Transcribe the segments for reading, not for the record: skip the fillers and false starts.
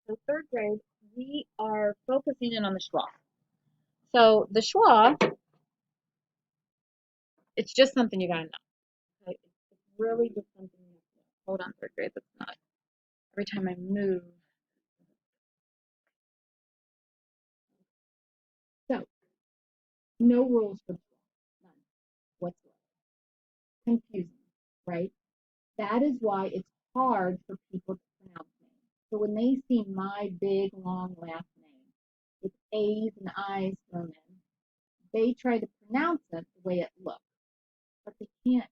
So third grade, we are focusing in on the schwa. So the schwa, it's just something you gotta know. Okay? It's really just something you have to know. Hold on, third grade, that's not. Every time I move. So no rules for the schwa, none whatsoever. Confusing, right? That is why it's hard for people to pronounce names. So when they see my big long last name with A's and I's thrown in, they try to pronounce it the way it looks, but they can't.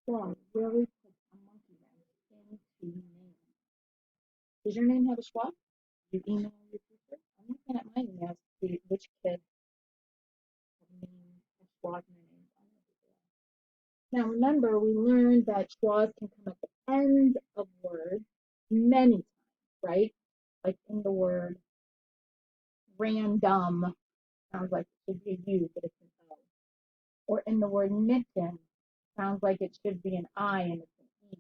Schwa really puts a monkey wrench into names. Does your name have a schwa? You email your teacher? I'm looking at my emails to see which kids have named a schwa in their names. Now remember, we learned that schwas can come at the end of words many times, right? Like in the word random, sounds like it should be a U, but it's an O. Or in the word mitten, sounds like it should be an I and it's an E.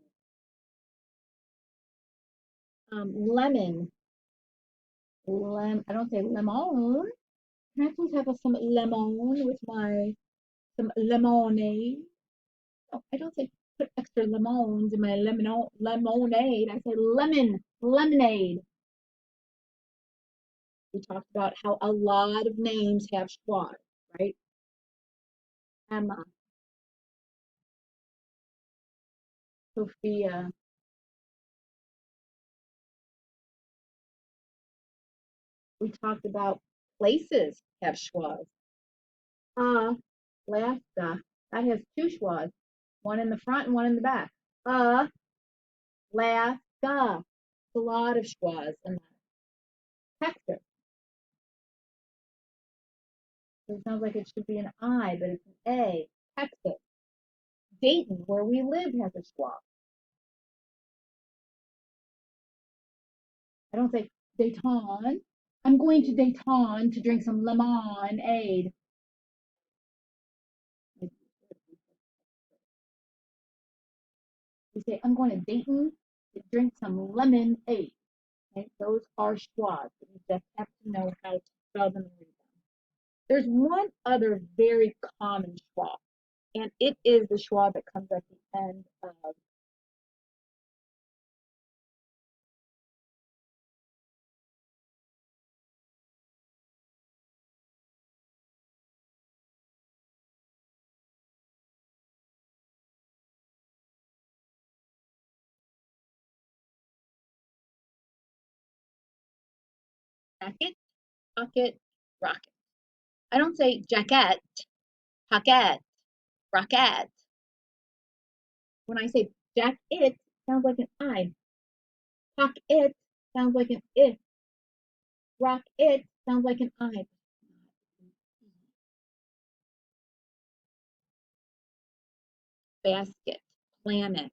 Lemon, I don't say lemon. Can I please have some lemon with some lemonade? No, I don't say put extra lemons in my lemonade. I say lemonade. We talked about how a lot of names have schwas, right? Emma, Sophia. We talked about places have schwas. Alaska, that has two schwas, one in the front and one in the back. Alaska. A lot of schwas in that. Texas. So it sounds like it should be an I, but it's an A. Texas. Dayton, where we live, has a schwa. I don't say Dayton. I'm going to Dayton to drink some lemonade. We say, I'm going to Dayton to drink some lemonade. Okay? Those are schwas. You just have to know how to spell them and read them. There's one other very common schwa, and it is the schwa that comes at the end of jacket, pocket, rocket. I don't say jacket, pocket, rocket. When I say jack it, sounds like an I. Pock it sounds like an it. Rock it sounds like an I. Basket, planet.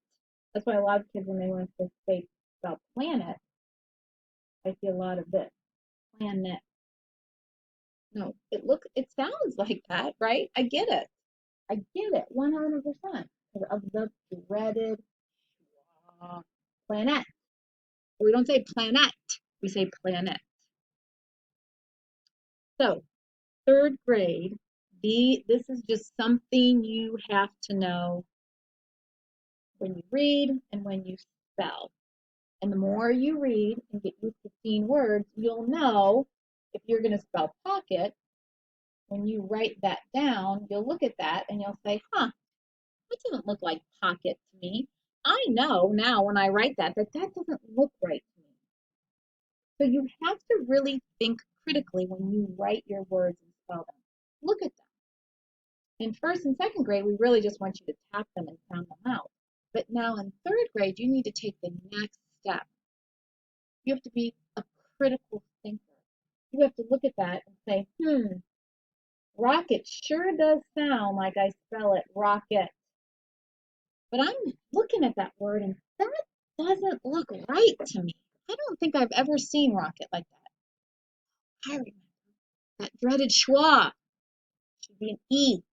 That's why a lot of kids, when they want to say about planet, I see a lot of this. Planet. No, it sounds like that, right? I get it. I get it 100% of the dreaded planet. We don't say planet, we say planet. So, third grade, this is just something you have to know when you read and when you spell. And the more you read and get used to seeing words, you'll know if you're going to spell pocket. When you write that down, you'll look at that and you'll say, huh, that doesn't look like pocket to me. I know now when I write that doesn't look right to me. So you have to really think critically when you write your words and spell them. Look at them. In first and second grade, we really just want you to tap them and sound them out. But now in third grade, you need to take the next step. You have to be a critical thinker. You have to look at that and say, rocket sure does sound like I spell it rocket. But I'm looking at that word and that doesn't look right to me. I don't think I've ever seen rocket like that. I remember that dreaded schwa should be an E,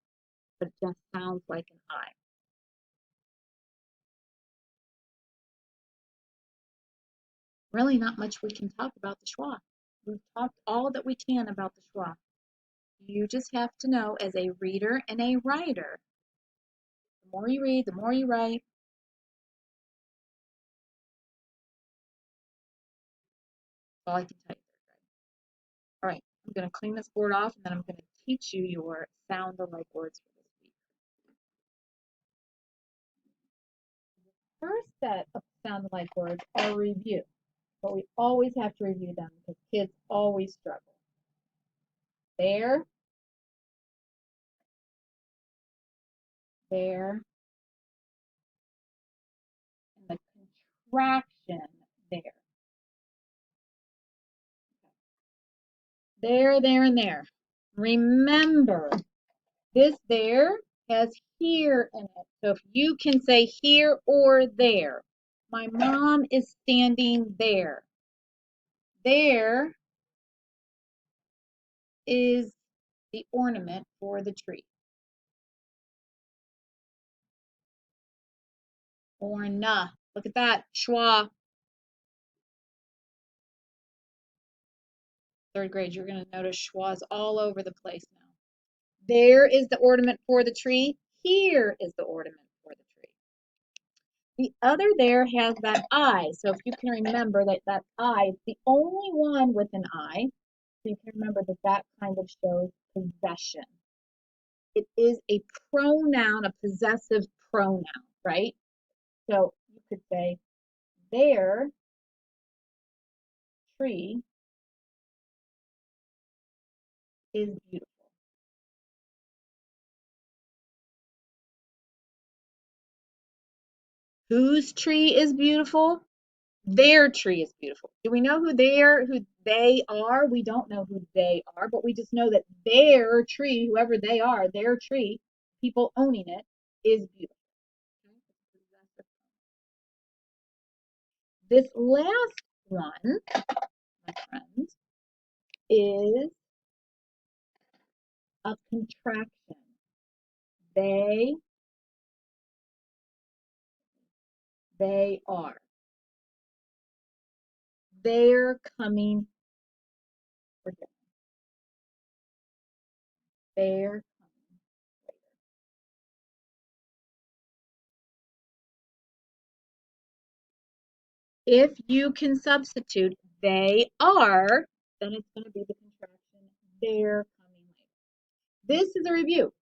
but it just sounds like an I. Really not much we can talk about the schwa. We've talked all that we can about the schwa. You just have to know as a reader and a writer, the more you read, the more you write. All I can tell you. All right, I'm going to clean this board off and then I'm going to teach you your sound alike words for this week. First set of sound alike words are review, but we always have to review them because kids always struggle. There, there, and the contraction there. There, and there. Remember, this there has here in it. So if you can say here or there, my mom is standing there. There is the ornament for the tree. Orna. Look at that. Schwa. Third grade, you're going to notice schwas all over the place now. There is the ornament for the tree. Here is the ornament for the tree. The other there has that I. So if you can remember that that I is the only one with an I, so you can remember that that kind of shows possession. It is a pronoun, a possessive pronoun, right? So you could say, their tree is beautiful. Whose tree is beautiful? Their tree is beautiful. Do we know who they are? We don't know who they are, but we just know that their tree, whoever they are, their tree, people owning it, is beautiful. This last one, my friends, is a contraction. They are. They're coming for dinner. They're coming later. If you can substitute they are, then it's going to be the contraction they're coming later. This is a review.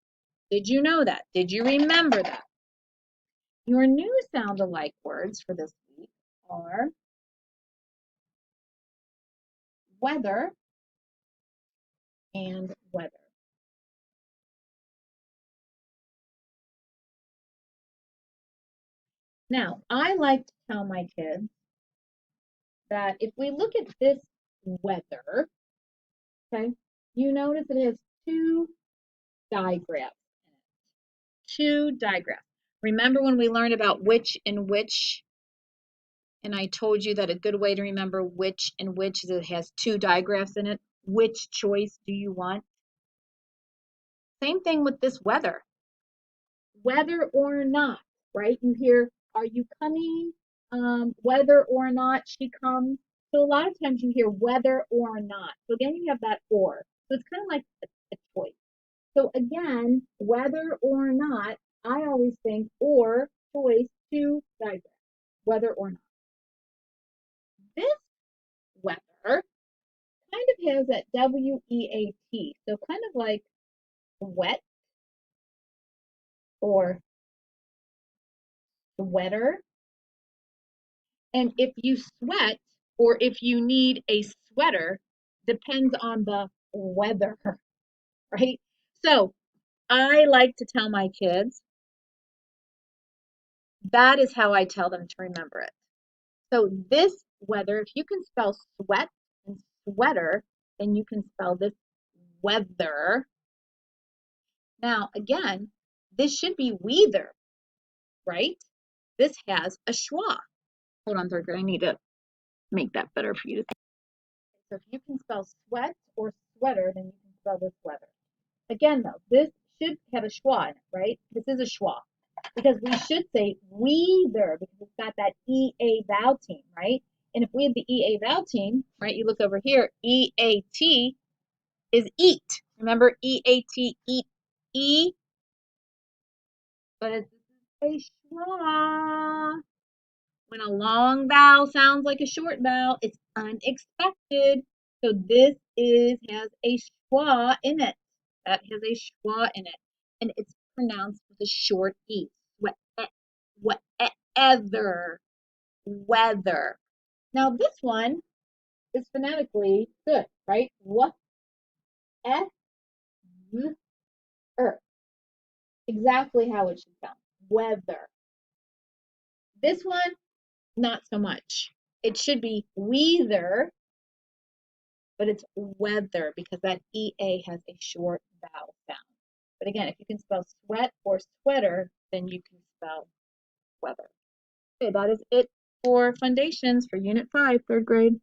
Did you know that? Did you remember that? Your new sound alike words for this week are weather and weather. Now, I like to tell my kids that if we look at this weather, okay, you notice it has two digraphs in it. Two digraphs. Remember when we learned about which and which, and I told you that a good way to remember which and which is it has two digraphs in it. Which choice do you want? Same thing with this weather. Whether or not, right? You hear, are you coming? Whether or not she comes. So a lot of times you hear whether or not. So again, you have that or. So it's kind of like a choice. So again, whether or not, I always think or choice to digress, whether or not. This weather kind of has that W-E-A-T. So kind of like wet or sweater. And if you sweat or if you need a sweater, depends on the weather, right? So I like to tell my kids that is how I tell them to remember it. So this weather, if you can spell sweat and sweater, then you can spell this weather. Now, again, this should be weather, right? This has a schwa. Hold on, third grade. I need to make that better for you. So if you can spell sweat or sweater, then you can spell this weather. Again, though, this should have a schwa in it, right? This is a schwa. Because we should say weather because it's got that EA vowel team, right? And if we have the EA vowel team, right, you look over here, EAT is eat. Remember EAT, eat, E, but it's a schwa. When a long vowel sounds like a short vowel, it's unexpected. So this has a schwa in it. That has a schwa in it. And it's pronounced with a short E. Whatever. Weather. Now this one is phonetically good, right? What? Exactly how it should sound. Weather. This one, not so much. It should be weather, but it's weather because that EA has a short vowel sound. But again, if you can spell sweat or sweater, then you can spell weather. Okay, that is it for Fundations for Unit 5, third grade.